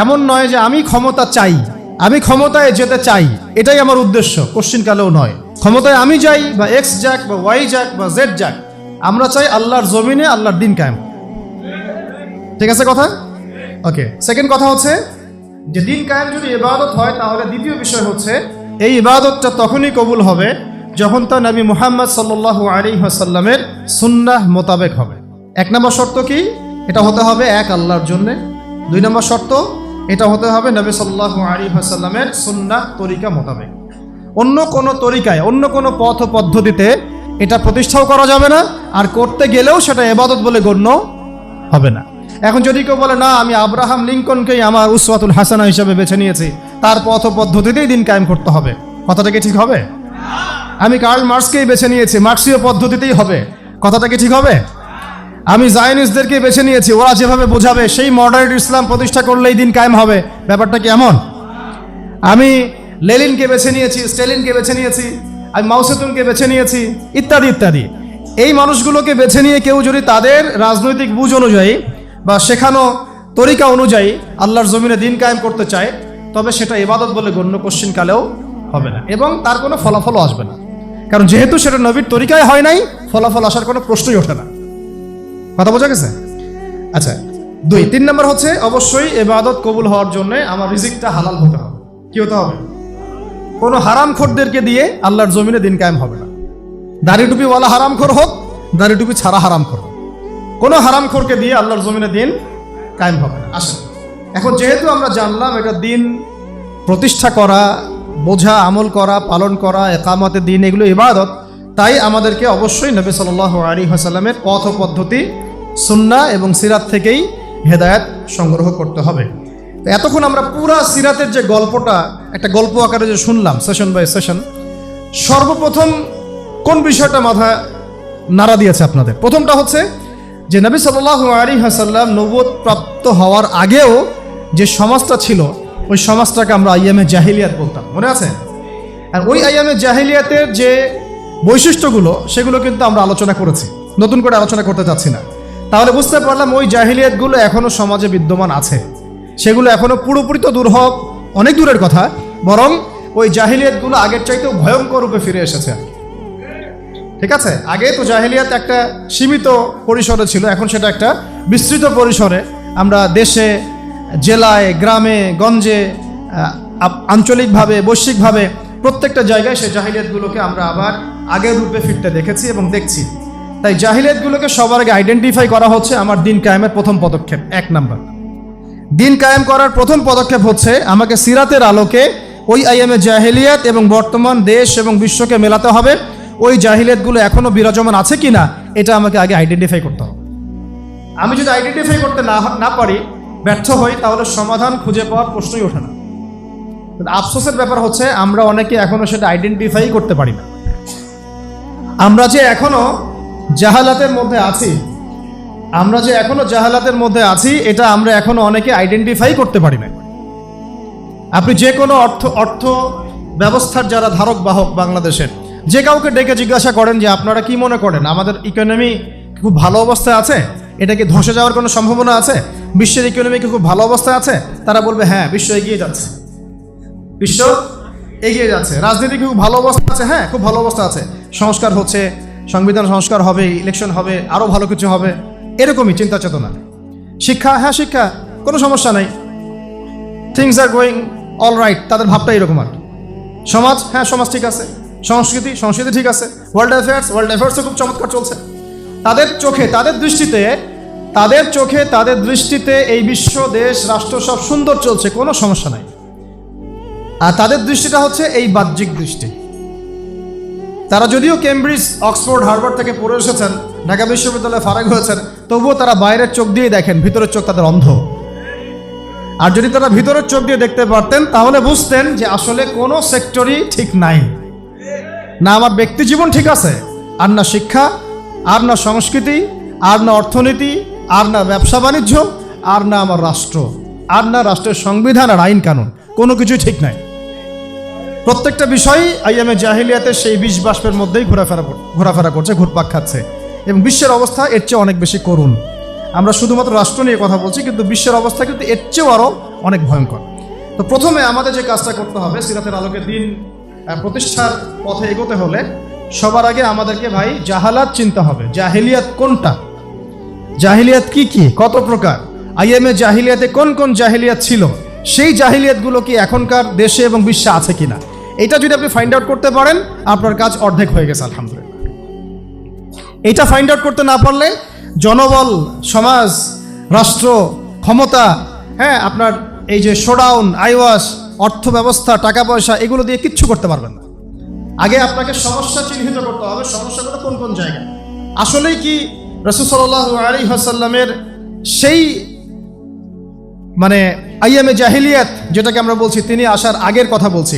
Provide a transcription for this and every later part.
এমন নয় যে আমি ক্ষমতা চাই, আমি ক্ষমতায় যেতে চাই, এটাই আমার উদ্দেশ্য, কোশ্চিনকালেও নয়। ক্ষমতায় আমি যাই বা এক্স যাক বা ওয়াই যাক বা জেড যাক, আমরা চাই আল্লাহর জমিনে আল্লাহর দিন কায়েম। ঠিক আছে কথা? ওকে। সেকেন্ড কথা হচ্ছে যে দিন কায়েম যদি ইবাদত হয়, তাহলে দ্বিতীয় বিষয় হচ্ছে এই ইবাদতটা তখনই কবুল হবে যখন তা নবী মুহাম্মদ সাল্লাল্লাহু আলাইহি ওয়াসাল্লামের সুন্নাহ মোতাবেক হবে। এক নম্বর শর্ত কি? এটা হতে হবে এক আল্লাহর জন্যে। দুই নম্বর শর্ত, এটা হতে হবে নবী সাল্লাল্লাহু আলাইহি ওয়াসাল্লামের সুন্নাহ তরিকা মোতাবেক। অন্য কোনো তরিকায়, অন্য কোনো পথ ও পদ্ধতিতে এটা প্রতিষ্ঠাও করা যাবে না, আর করতে গেলেও সেটা ইবাদত বলে গণ্য হবে না। এখন যদি কেউ বলে না, আমি আব্রাহাম লিঙ্কনকেই আমার উসওয়াতুল হাসানা হিসেবে বেছে নিয়েছি, তার পথ ও পদ্ধতিতেই দিন কায়েম করতে হবে, কথাটা কি ঠিক হবে? আমি কার্ল মার্কসকেই বেছে নিয়েছি, মার্কসীয় পদ্ধতিতেই হবে, কথাটা কি ঠিক হবে? আমি জায়নিস্টদেরকে বেছে নিয়েছি, ওরা যেভাবে বোঝাবে সেই মডারেট ইসলাম প্রতিষ্ঠা করলেই দিন কায়েম হবে, ব্যাপারটা কি এমন? আমি লেনিনকে বেছে নিয়েছি, স্ট্যালিনকে বেছে নিয়েছি, আমি মাও সেতুংকে বেছে নিয়েছি, ইত্যাদি ইত্যাদি। এই মানুষগুলোকে বেছে নিয়ে কেউ যদি তাদের রাজনৈতিক বুঝ অনুযায়ী বা শেখানো তরিকা অনুযায়ী আল্লাহর জমিনে দিন কায়েম করতে চায়, তবে সেটা ইবাদত বলে গণ্য কোশ্চিনকালেও হবে না, এবং তার কোনো ফলাফলও আসবে না। কারণ যেহেতু সেটা নবীর তরিকায় হয় নাই, ফলাফল আসার কোনো প্রশ্নই ওঠে না। কথা বোঝা গেছে? আচ্ছা, তিন নম্বর হচ্ছে অবশ্যই ইবাদত কবুল হওয়ার জন্য আমার রিজিকটা হালাল হতে হবে। কি হতে হবে? কোনো হারামখোরদেরকে দিয়ে আল্লাহর জমিনে দিন কায়েম হবে না। দাড়ি টুপিওয়ালা হারামখোর হোক, দাড়ি টুপি ছাড়া হারামখোর হোক, কোনো হারামখোরকে দিয়ে আল্লাহর জমিনে দিন কায়েম হবে না। আসেন, এখন যেহেতু আমরা জানলাম এটা দিন প্রতিষ্ঠা করা, বোঝা, আমল করা, পালন করা, একামতে দিন, এগুলো ইবাদত, তাই আমাদেরকে অবশ্যই নবী সাল্লাল্লাহু আলাইহি ওয়াসাল্লামের পথ ও পদ্ধতি, সুন্নাহ এবং সিরাত থেকেই হেদায়েত সংগ্রহ করতে হবে। তো এতক্ষণ আমরা পুরা সিরাতের যে গল্পটা একটা গল্প আকারে যে শুনলাম, সেশন বাই সেশন, সর্বপ্রথম কোন বিষয়টা মাথায় নাড়া দিয়েছে আপনাদের? প্রথমটা হচ্ছে যে নবী সাল্লাল্লাহু আলাইহি ওয়াসাল্লাম নবুয়ত প্রাপ্ত হওয়ার আগেও যে সমাজটা ছিল, ওই সমাজটাকে আমরা আইয়ামে জাহিলিয়াত বলতাম, মনে আছে? আর ওই আইয়ামে জাহিলিয়াতের যে বৈশিষ্ট্যগুলো, সেগুলো কিন্তু আমরা আলোচনা করেছি, নতুন করে আলোচনা করতে চাচ্ছি না। তাহলে বুঝতে পারলাম ওই জাহিলিয়াতগুলো এখনও সমাজে বিদ্যমান আছে, সেগুলো এখনও পুরোপুরি তো দূর হোক, অনেক দূরের কথা, বরং ওই জাহিলিয়াতগুলো আগের চাইতেও ভয়ঙ্কর রূপে ফিরে এসেছে। ঠিক আছে? আগে তো জাহিলিয়াত একটা সীমিত পরিসরে ছিল, এখন সেটা একটা বিস্তৃত পরিসরে আমরা দেশে, জেলায়, গ্রামে, গঞ্জে, আঞ্চলিকভাবে, বৈশ্বিকভাবে প্রত্যেকটা জায়গায় সেই জাহিলিয়াতগুলোকে আমরা আবার আগের রূপে ফিরতে দেখেছি এবং দেখছি। তাই জাহিলিয়াতগুলোকে সবার আগে আইডেন্টিফাই করা হচ্ছে আমার দিন কায়েমের প্রথম পদক্ষেপ। এক নাম্বার, দিন কায়েম করার প্রথম পদক্ষেপ হচ্ছে আমাকে সিরাতের আলোকে ওই আইয়ামে জাহিলিয়াত এবং বর্তমান দেশ এবং বিশ্বকে মেলাতে হবে। ওই জাহিলিয়াতগুলো এখনো বিরাজমান আছে কিনা এটা আমাকে আগে আইডেন্টিফাই করতে হবে। আমি যদি আইডেন্টিফাই করতে না পারি, ব্যর্থ হই, তাহলে সমাধান খুঁজে পাওয়ার প্রশ্নই ওঠে না। আফসোসের ব্যাপার হচ্ছে আমরা অনেকে এখনো সেটা আইডেন্টিফাই করতে পারি না। আমরা যে এখনো জাহালাতের মধ্যে আছি, এটা আমরা এখনো অনেকে আইডেন্টিফাই করতে পারি না। আপনি যে কোনো অর্থ ব্যবস্থার যারা ধারক বাহক বাংলাদেশের, যে কাউকে ডেকে জিজ্ঞাসা করেন যে আপনারা কি মনে করেন আমাদের ইকোনমি খুব ভালো অবস্থায় আছে, এটা কি ধসে যাওয়ার কোনো সম্ভাবনা আছে, বিশ্বের ইকোনমি কি খুব ভালো অবস্থায় আছে, তারা বলবে হ্যাঁ, বিশ্ব এগিয়ে যাচ্ছে, বিশ্ব এগিয়ে যাচ্ছে। রাজনীতি খুব ভালো অবস্থা আছে, হ্যাঁ খুব ভালো অবস্থা আছে, সংস্কার হচ্ছে, সংবিধান সংস্কার হবে, ইলেকশন হবে, আরও ভালো কিছু হবে, এরকমই চিন্তা চেতনা। শিক্ষা, হ্যাঁ শিক্ষা কোনো সমস্যা নাই, things are going all right, তাদের ভাবটা এরকম আর কি। সমাজ, হ্যাঁ সমাজ ঠিক আছে, সংস্কৃতি ঠিক আছে, ওয়ার্ল্ড অ্যাফেয়ার্সও খুব চমৎকার চলছে। তাদের চোখে, তাদের দৃষ্টিতে এই বিশ্ব, দেশ, রাষ্ট্র সব সুন্দর চলছে, কোনো সমস্যা নাই। আর তাদের দৃষ্টিটা হচ্ছে এই বাহ্যিক দৃষ্টি। তারা যদিও কেমব্রিজ, অক্সফোর্ড, হার্ভার্ড থেকে পড়ে এসেছেন, ঢাকা বিশ্ববিদ্যালয়ে ফারাগ হয়েছেন, তবুও তারা বাইরের চোখ দিয়ে দেখেন, ভিতরের চোখ তাদের অন্ধ। আর যদি তারা ভিতরের চোখ দিয়ে দেখতে পারতেন, তাহলে বুঝতেন যে আসলে কোনো সেক্টরই ঠিক নাই। না আমার ব্যক্তি জীবন ঠিক আছে, আর না শিক্ষা, আর না সংস্কৃতি, আর না অর্থনীতি, আর না ব্যবসা বাণিজ্য, আর না আমার রাষ্ট্র, আর না রাষ্ট্রের সংবিধান আর আইন কানুন, কোনো কিছুই ঠিক নাই। প্রত্যেকটা বিষয়ই আইয়ামে জাহিলিয়াতের সেই বিষ বাষ্পের মধ্যেই ঘোরাফেরা করছে, ঘুরপাক খাচ্ছে, এবং বিশ্বের অবস্থা এর চেয়ে অনেক বেশি করুণ। আমরা শুধুমাত্র রাষ্ট্র নিয়ে কথা বলছি, কিন্তু বিশ্বের অবস্থা কিন্তু এর চেয়েও আরও অনেক ভয়ঙ্কর। তো প্রথমে আমাদের যে কাজটা করতে হবে সিরাতের আলোকে দিন প্রতিষ্ঠার পথে এগোতে হলে সবার আগে আমাদেরকে ভাই জাহালাত চিনতে হবে। জাহিলিয়াত কোনটা, জাহিলিয়াত কি কি, কত প্রকার, আইএমএ জাহিলিয়াতে কোন কোন জাহিলিয়াত ছিল, সেই জাহিলিয়াতগুলো কি এখনকার দেশে এবং বিশ্বে আছে কিনা, এটা যদি আপনি ফাইন্ড আউট করতে পারেন আপনার কাজ অর্ধেক হয়ে গেছে আলহামদুলিল্লাহ। এটা ফাইন্ড আউট করতে না পারলে জনবল, সমাজ, রাষ্ট্র, ক্ষমতা, হ্যাঁ আপনার এই যে শোডাউন, আইওয়াস, অর্থ ব্যবস্থা, টাকা পয়সা, এগুলো দিয়ে কিচ্ছু করতে পারবেন না। আগে আপনাকে সমস্যা চিহ্নিত করতে হবে, সমস্যাগুলো কোন কোন জায়গায়। আসলেই কি রাসূল সাল্লাল্লাহু আলাইহি ওয়াসাল্লামের সেই মানে আইয়ামে জাহিলিয়াত যেটাকে আমরা বলছি, তিনি আসার আগের কথা বলছি,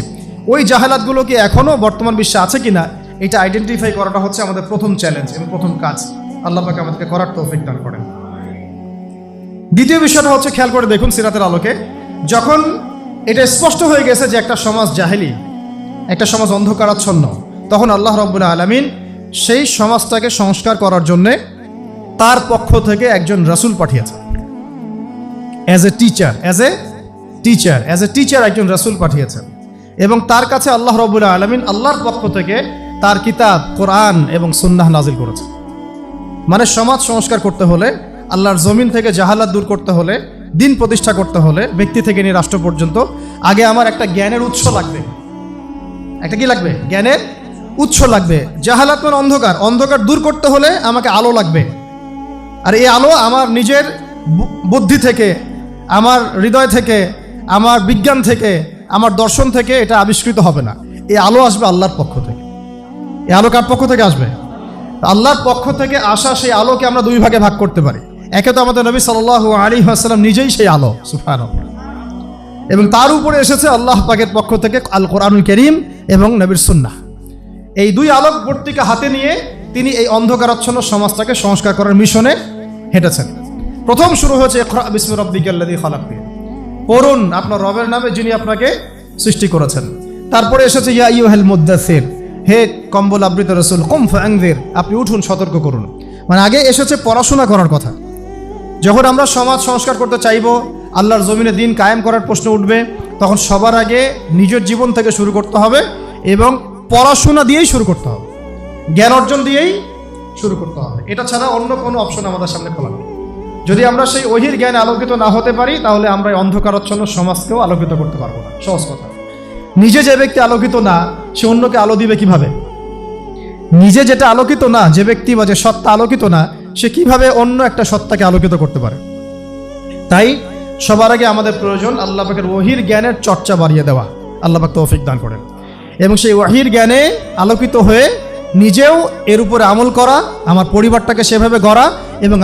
ওই জাহালাতগুলো কি এখনও বর্তমান বিশ্বে আছে কিনা, এটা আইডেন্টিফাই করাটা হচ্ছে আমাদের প্রথম চ্যালেঞ্জ এবং প্রথম কাজ। আল্লাহ পাক আমাদেরকে করার তৌফিক দান করেন। দ্বিতীয় বিষয়টা হচ্ছে, খেয়াল করে দেখুন সিরাতের আলোকে, যখন এটা স্পষ্ট হয়ে গেছে যে একটা সমাজ জাহেলি, একটা সমাজ অন্ধকারাচ্ছন্ন, তখন আল্লাহ রাব্বুল আলামিন সেই সমাজটাকে সংস্কার করার জন্যে তার পক্ষ থেকে একজন রাসূল পাঠিয়েছেন। অ্যাজ এ টিচার একজন রাসূল পাঠিয়েছেন এবং তার কাছে আল্লাহ রাব্বুল আলামিন আল্লাহর পক্ষ থেকে তার কিতাব কোরআন এবং সুন্নাহ নাজিল করেছেন। মানে সমাজ সংস্কার করতে হলে, আল্লাহর জমিন থেকে জাহালাত দূর করতে হলে, দিন প্রতিষ্ঠা করতে হলে, ব্যক্তি থেকে নিয়ে রাষ্ট্র পর্যন্ত, আগে আমার একটা জ্ঞানের উৎস লাগবে। একটা কি লাগবে? জ্ঞানের উৎস লাগবে। জাহালাত মানে অন্ধকার, অন্ধকার দূর করতে হলে আমাকে আলো লাগবে। আর এই আলো আমার নিজের বুদ্ধি থেকে, আমার হৃদয় থেকে, আমার বিজ্ঞান থেকে, আমার দর্শন থেকে এটা আবিষ্কৃত হবে না। এই আলো আসবে আল্লাহর পক্ষ থেকে। এই আলো কার পক্ষ থেকে আসবে? আল্লাহর পক্ষ থেকে আসা সেই আলোকে আমরা দুই ভাগে ভাগ করতে পারি। একে তো আমাদের নবী সাল্লাল্লাহু আলাইহি ওয়াসাল্লাম নিজেই সেই আলো, সুবহানাল্লাহ, এবং তার উপরে এসেছে আল্লাহ পাকের পক্ষ থেকে আল কোরআনুল কারীম এবং নবীর সুন্নাহ। এই দুই আলোক পত্রিকা হাতে নিয়ে তিনি এই অন্ধকারাচ্ছন্ন সমাজটাকে সংস্কার করার মিশনে হেঁটেছেন। প্রথম শুরু হয়েছে ইকরা বিসমি রাব্বিকাল্লাযী খালাক দিয়ে, পড়ুন আপনার রবের নামে যিনি আপনাকে সৃষ্টি করেছেন। তারপরে এসেছে ইয়া আইয়ুহাল মুদ্দাসসির, হে কম্বল আবৃত রাসূল, কুম ফাআনযির, আপনি উঠুন সতর্ক করুন। মানে আগে এসেছে পড়াশোনা করার কথা। যখন আমরা সমাজ সংস্কার করতে চাইব, আল্লাহর জমিনে দিন কায়েম করার প্রশ্ন উঠবে, তখন সবার আগে নিজের জীবন থেকে শুরু করতে হবে এবং পড়াশোনা দিয়েই শুরু করতে হবে, জ্ঞান অর্জন দিয়েই শুরু করতে হবে। এটা ছাড়া অন্য কোনো অপশন আমাদের সামনে খোলা নেই। যদি আমরা সেই ওহির জ্ঞানে আলোকিত না হতে পারি, তাহলে আমরা এই অন্ধকারাচ্ছন্ন সমাজকেও আলোকিত করতে পারবো না। সহজ কথা, নিজে যে ব্যক্তি আলোকিত না, সে অন্যকে আলো দিবে কিভাবে? নিজে যেটা আলোকিত না, যে ব্যক্তি বা যে সত্তা আলোকিত না, সে কিভাবে অন্য একটা সত্তাকে আলোকিত করতে পারে? তাই সবার আগে আমাদের প্রয়োজন আল্লাহ পাকের ওহির জ্ঞানের চর্চা বাড়িয়ে দেওয়া। আল্লাহ পাক তৌফিক দান করেন। এবং সেই ওহির জ্ঞানে আলোকিত হয়ে নিজেও এর উপরে আমল করা, আমার পরিবারটাকে সেভাবে গড়া এবং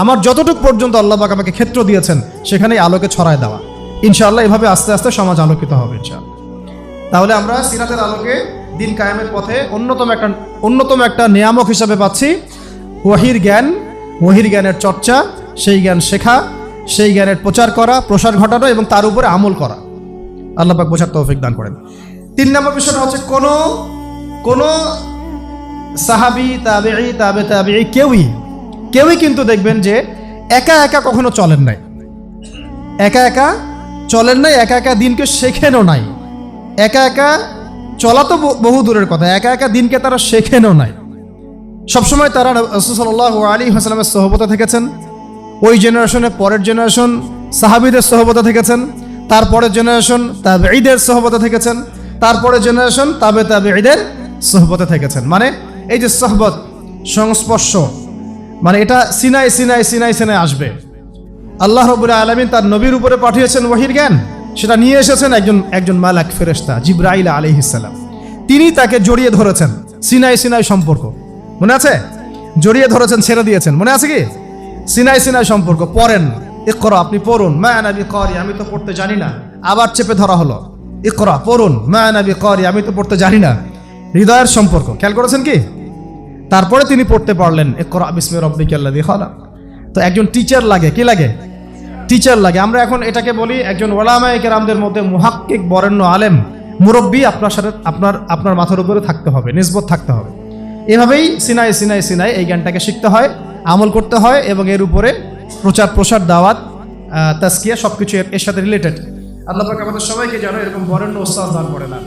আমার যতটুকু পর্যন্ত আল্লাহ পাক আমাকে ক্ষেত্র দিয়েছেন সেখানেই আলোকে ছড়ায় দেওয়া। ইনশাআল্লাহ এভাবে আস্তে আস্তে সমাজ আলোকিত হবে ইনশাআল্লাহ। তাহলে আমরা সিরাতের আলোকে দিন কায়েমের পথে অন্যতম একটা নিয়ামক হিসাবে পাচ্ছি ওহির জ্ঞান, ওহির জ্ঞানের চর্চা, সেই জ্ঞান শেখা, সেই জ্ঞানের প্রচার করা, প্রসার ঘটানো এবং তার উপরে আমল করা। আল্লাহ পাক বোঝার তৌফিক দান করেন। 3 নম্বর বিষয়টা হচ্ছে, কোন সাহাবী, তাবেঈ, তাবে তাবেঈ কেউই কিন্তু দেখবেন যে একা একা কখনো চলেন নাই, একা একা দিনকে শেখেনও নাই। একা একা চলা তো বহু দূরের কথা, একা একা দিনকে তারা শেখেনও নাই। সবসময় তারা রাসূল সাল্লাল্লাহু আলাইহি ওয়াসাল্লামের সোহবতে থেকেছেন। ওই জেনারেশনের পরের জেনারেশন সাহাবীদের সোহবতে থেকেছেন, তারপরের জেনারেশন তাবেঈদের সোহবতে থেকেছেন, তারপরের জেনারেশন তাবে তাবেঈদের সোহবতে থেকেছেন। মানে এই যে সোহবত, সংস্পর্শ, মানে এটা সিনাই আসবে। আল্লাহ রাব্বুল আলামিন তার নবীর উপরে পাঠিয়েছেন ওহির জ্ঞান, সেটা নিয়ে এসেছেন একজন মালাক ফেরেশতা জিবরাইল আলাইহিস সালাম। তিনি তাকে জড়িয়ে ধরেছেন, সিনাই সম্পর্ক মনে আছে? জড়িয়ে ধরেছেন, ছেড়ে দিয়েছেন, মনে আছে কি? সিনাই সম্পর্ক। পড়েন, ইকরা, আপনি পড়ুন, মা আনা বিকারি, আমি তো পড়তে জানি না। আবার চেপে ধরা হলো, ইকরা, পড়ুন, মা আনা বিকারি, আমি তো পড়তে জানি না। হৃদয়ের সম্পর্ক খেয়াল করেছেন কি? তারপরে তিনি পড়তে পারলেন, ইকরা বিসমি রাব্বিকাল্লাযী খালাক। তো একজন টিচার লাগে, কি লাগে? টিচার লাগে। আমরা এখন এটাকে বলি, একজন ওলামায়ে কেরামদের মধ্যে মুহাক্কিক, বরেণ্য আলেম, মুরব্বী আপনার সাথে আপনার মাথার উপরে থাকতে হবে, নিসবত থাকতে হবে। এভাবেই সিনাই এই জ্ঞানটাকে শিখতে হয়, আমল করতে হয় এবং এর উপরে প্রচার প্রসার দাওয়াত তাজকিয়া সব কিছু এর সাথে রিলেটেড। আল্লাহ পাক আমাদের সবাইকে যেন এরকম বরেণ্য ওস্তাদ দান করে না।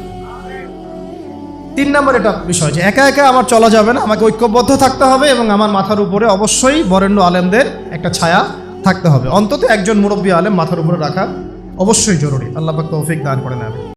3 নম্বর এটা বিষয় যে একা একা আমার চলা যাবে না, আমাকে ঐক্যবদ্ধ থাকতে হবে এবং আমার মাথার উপরে অবশ্যই বরেণ্য আলেমদের একটা ছায়া থাকতে হবে। অন্তত একজন মুরব্বী আলেম মাথার উপরে রাখা অবশ্যই জরুরি। আল্লাহ পাক তৌফিক দান করে না।